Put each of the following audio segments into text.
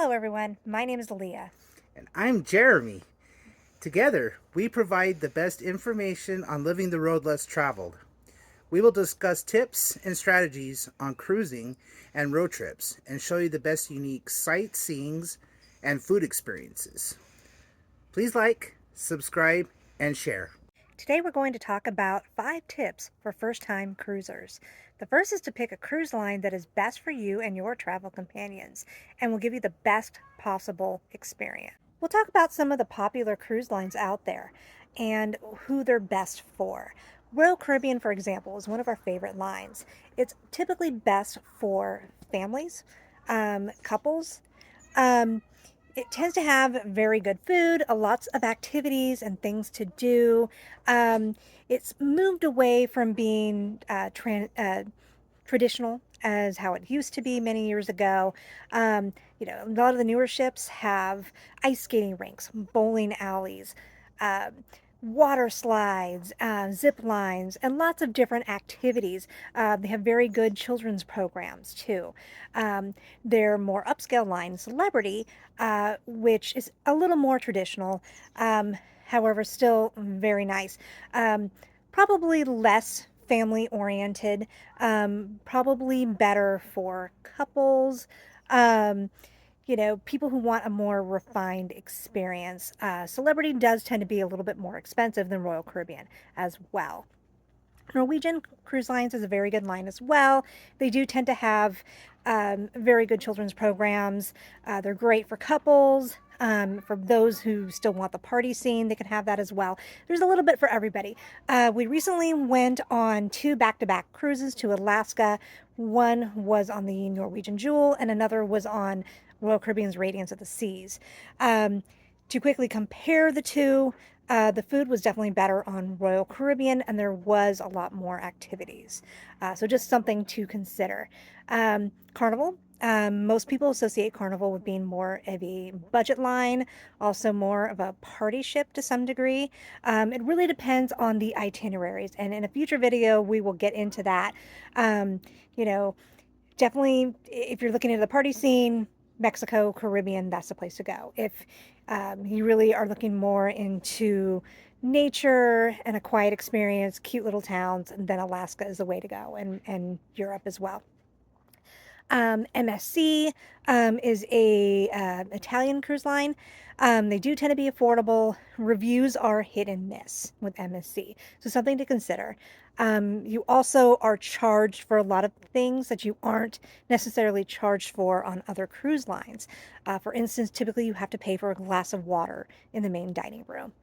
Hello, everyone. My name is Leah. And I'm Jeremy. Together, we provide the best information on living the road less traveled. We will discuss tips and strategies on cruising and road trips and show you the best unique sightseeings and food experiences. Please like, subscribe, and share. Today, we're going to talk about 5 tips for first time cruisers. The first is to pick a cruise line that is best for you and your travel companions and will give you the best possible experience. We'll talk about some of the popular cruise lines out there and who they're best for. Royal Caribbean, for example, is one of our favorite lines. It's typically best for families, couples. Um, it tends to have very good food, lots of activities and things to do. It's moved away from being traditional as how it used to be many years ago. A lot of the newer ships have ice skating rinks, bowling alleys, um, water slides, zip lines, and lots of different activities. They have very good children's programs too. Their more upscale line, Celebrity, which is a little more traditional, however, still very nice. Um, Probably less family oriented, probably better for couples. Um, People who want a more refined experience. Celebrity does tend to be a little bit more expensive than Royal Caribbean as well. Norwegian Cruise Lines is a very good line as well. They do tend to have very good children's programs. They're great for couples. For those who still want the party scene, they can have that as well. There's a little bit for everybody. We recently went on 2 back-to-back cruises to Alaska. One was on the Norwegian Jewel, and another was on Royal Caribbean's Radiance of the Seas. To quickly compare the two, the food was definitely better on Royal Caribbean, and there was a lot more activities. So just something to consider. Carnival. Most people associate Carnival with being more of a budget line, also more of a party ship to some degree. It really depends on the itineraries, and in a future video, we will get into that. Um, you know, Definitely, if you're looking at the party scene, Mexico, Caribbean, that's the place to go. If you really are looking more into nature and a quiet experience, cute little towns, then Alaska is the way to go, and Europe as well. MSC is a Italian cruise line. They do tend to be affordable. Reviews are hit and miss with MSC, so something to consider. You also are charged for a lot of things that you aren't necessarily charged for on other cruise lines. For instance, typically you have to pay for a glass of water in the main dining room.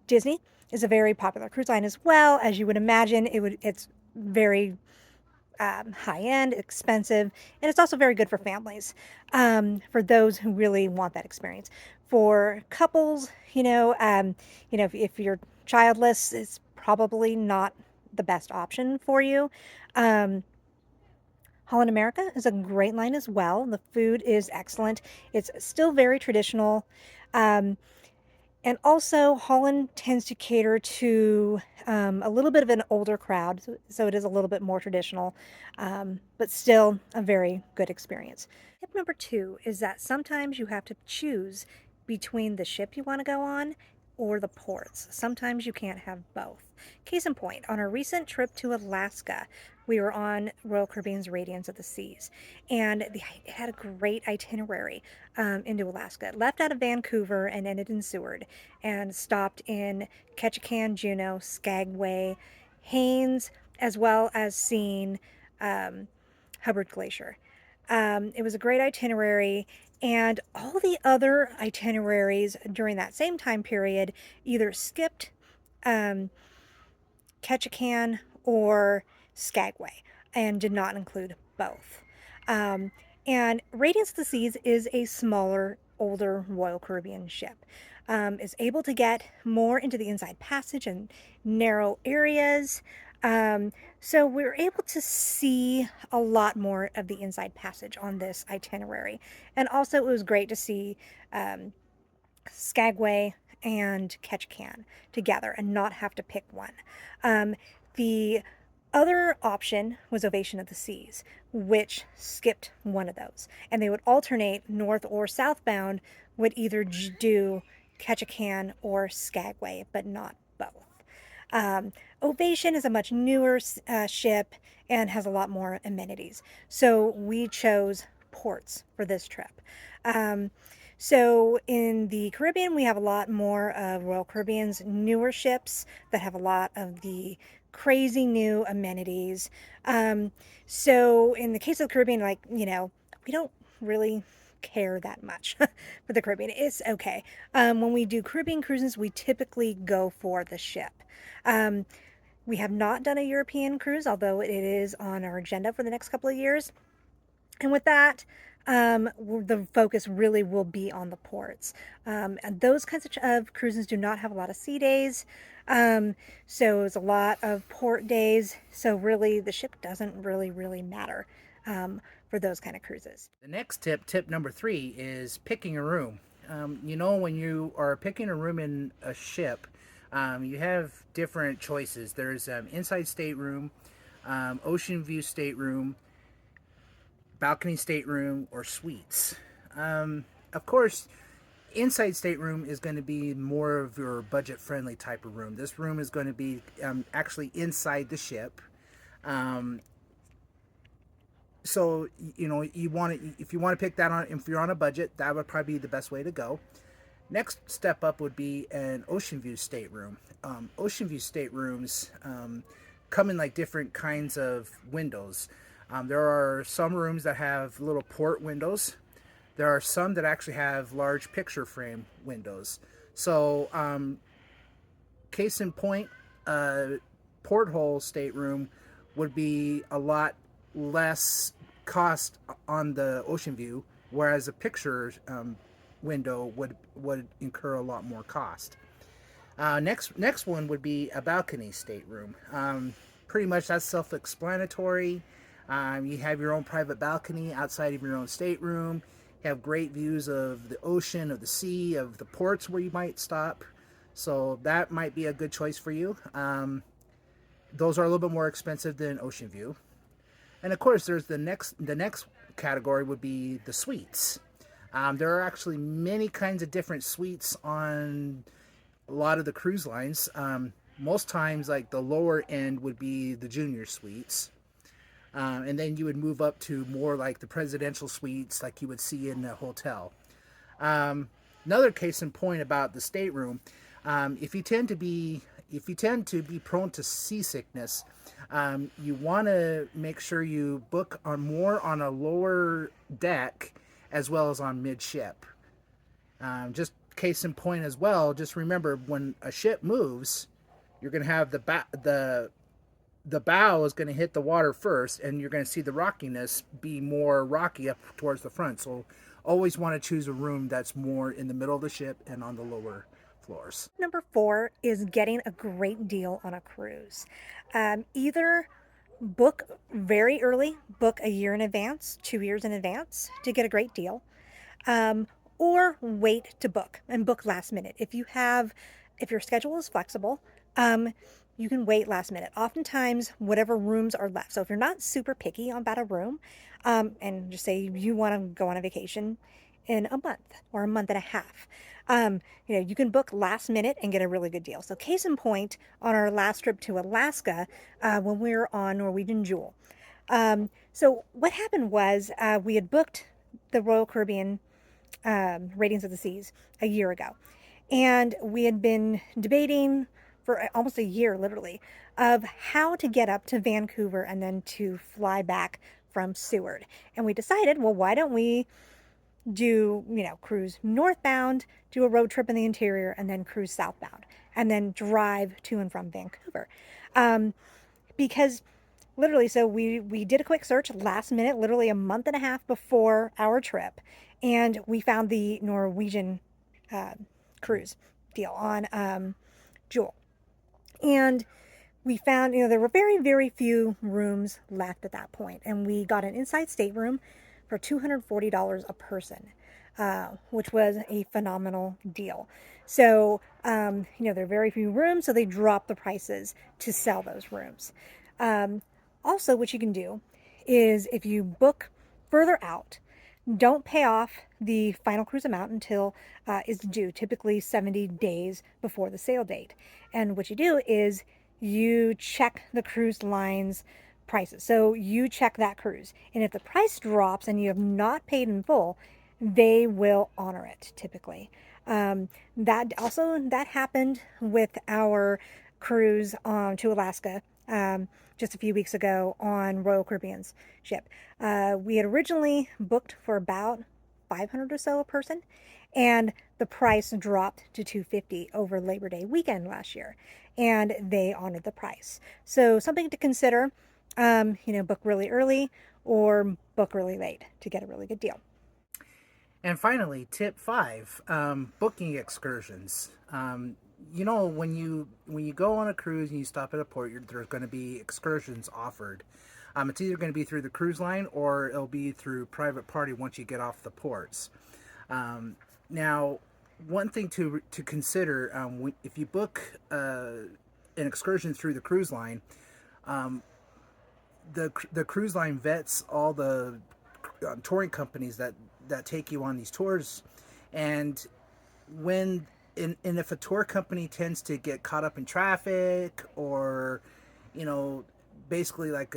Disney is a very popular cruise line as well. As you would imagine, it's very high end, expensive, and it's also very good for families, for those who really want that experience. For couples, if you're childless, it's probably not the best option for you. Um, Holland America is a great line as well. The food is excellent. It's still very traditional. Um, and also, Holland tends to cater to a little bit of an older crowd, so it is a little bit more traditional, but still a very good experience. Tip number 2 is that sometimes you have to choose between the ship you want to go on or the ports. Sometimes you can't have both. Case in point, on a recent trip to Alaska, we were on Royal Caribbean's Radiance of the Seas, and it had a great itinerary into Alaska. It left out of Vancouver and ended in Seward, and stopped in Ketchikan, Juneau, Skagway, Haines, as well as seeing um, Hubbard Glacier. It was a great itinerary, and all the other itineraries during that same time period either skipped um, Ketchikan or Skagway and did not include both. Um, and Radiance of the Seas is a smaller, older Royal Caribbean ship. Is able to get more into the inside passage and narrow areas. So we were able to see a lot more of the inside passage on this itinerary. And also, it was great to see Skagway and Ketchikan together and not have to pick one. The other option was Ovation of the Seas, which skipped one of those. And they would alternate north or southbound, would either do Ketchikan or Skagway, but not both. Ovation is a much newer ship and has a lot more amenities. So we chose ports for this trip. Um, so in the Caribbean, we have a lot more of Royal Caribbean's newer ships that have a lot of the crazy new amenities. So in the case of the Caribbean, like, we don't really care that much for the Caribbean. It's okay. When we do Caribbean cruises, we typically go for the ship. Um, we have not done a European cruise, although it is on our agenda for the next couple of years. And with that, the focus really will be on the ports. And those kinds of cruises do not have a lot of sea days. So it's a lot of port days. So really, the ship doesn't really matter for those kind of cruises. The next tip number 3, is picking a room. When you are picking a room in a ship, you have different choices. There's inside stateroom, ocean view stateroom, balcony stateroom, or suites. Of course, inside stateroom is going to be more of your budget friendly type of room. This room is going to be actually inside the ship. So you want to, if you want to pick that on, if you're on a budget, that would probably be the best way to go. Next step up would be an ocean view stateroom. Ocean view staterooms come in like different kinds of windows. There are some rooms that have little port windows. There are some that actually have large picture frame windows. So, case in point, porthole stateroom would be a lot less cost on the ocean view, whereas a picture window would incur a lot more cost. Next one would be a balcony stateroom. Pretty much that's self-explanatory. You have your own private balcony outside of your own stateroom. You have great views of the ocean, of the sea, of the ports where you might stop. So that might be a good choice for you. Those are a little bit more expensive than ocean view. And of course, there's the next category would be the suites. There are actually many kinds of different suites on a lot of the cruise lines. Most times, like the lower end would be the junior suites. And then you would move up to more like the presidential suites like you would see in a hotel. Another case in point about the stateroom, if you tend to be prone to seasickness, you want to make sure you book on a lower deck as well as on midship. Just case in point as well, just remember when a ship moves, you're going to have the bow is going to hit the water first, and you're going to see the rockiness be more rocky up towards the front. So always want to choose a room that's more in the middle of the ship and on the lower floors. Number 4 is getting a great deal on a cruise. Either book very early, book a year in advance, 2 years in advance to get a great deal, or wait to book and book last minute. If your schedule is flexible, you can wait last minute. Oftentimes, whatever rooms are left. So if you're not super picky about a room, and just say you want to go on a vacation in a month or a month and a half, you can book last minute and get a really good deal. So case in point, on our last trip to Alaska, when we were on Norwegian Jewel. So what happened was we had booked the Royal Caribbean Ratings of the Seas a year ago. And we had been debating for almost a year, literally, of how to get up to Vancouver and then to fly back from Seward. And we decided, well, why don't we cruise northbound, do a road trip in the interior, and then cruise southbound, and then drive to and from Vancouver. Because literally, so we did a quick search last minute, literally a month and a half before our trip, and we found the Norwegian cruise deal on Jewel. And we found, there were very few rooms left at that point. And we got an inside stateroom for $240 a person, which was a phenomenal deal. So, there are very few rooms, so they dropped the prices to sell those rooms. Also, what you can do is if you book further out, don't pay off the final cruise amount until is due, typically 70 days before the sail date. And what you do is you check the cruise line's prices. So you check that cruise. And if the price drops and you have not paid in full, they will honor it typically. That happened with our cruise to Alaska just a few weeks ago on Royal Caribbean's ship. We had originally booked for about 500 or so a person, and the price dropped to 250 over Labor Day weekend last year, and they honored the price. So something to consider. Book really early or book really late to get a really good deal. And finally, tip five: booking excursions. When you go on a cruise and you stop at a port, there's going to be excursions offered. It's either going to be through the cruise line or it'll be through private party once you get off the ports. Now, one thing to consider, if you book an excursion through the cruise line, the cruise line vets all the touring companies that take you on these tours, and when and if a tour company tends to get caught up in traffic, or you know basically like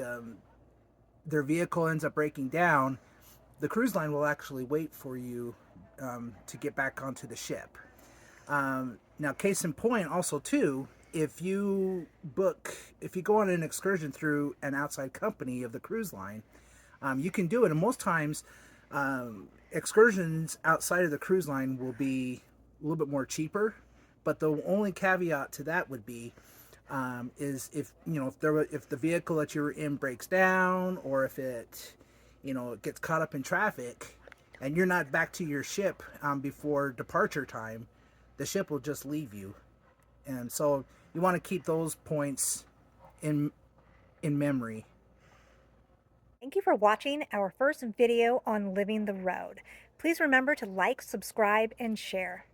their vehicle ends up breaking down, the cruise line will actually wait for you to get back onto the ship. Now, case in point, also too, if you go on an excursion through an outside company of the cruise line, you can do it. And most times, excursions outside of the cruise line will be a little bit more cheaper. But the only caveat to that would be is if the vehicle that you're in breaks down, or if it gets caught up in traffic, and you're not back to your ship before departure time, the ship will just leave you. And so you want to keep those points in memory. Thank you for watching our first video on Living the Road. Please remember to like, subscribe, and share.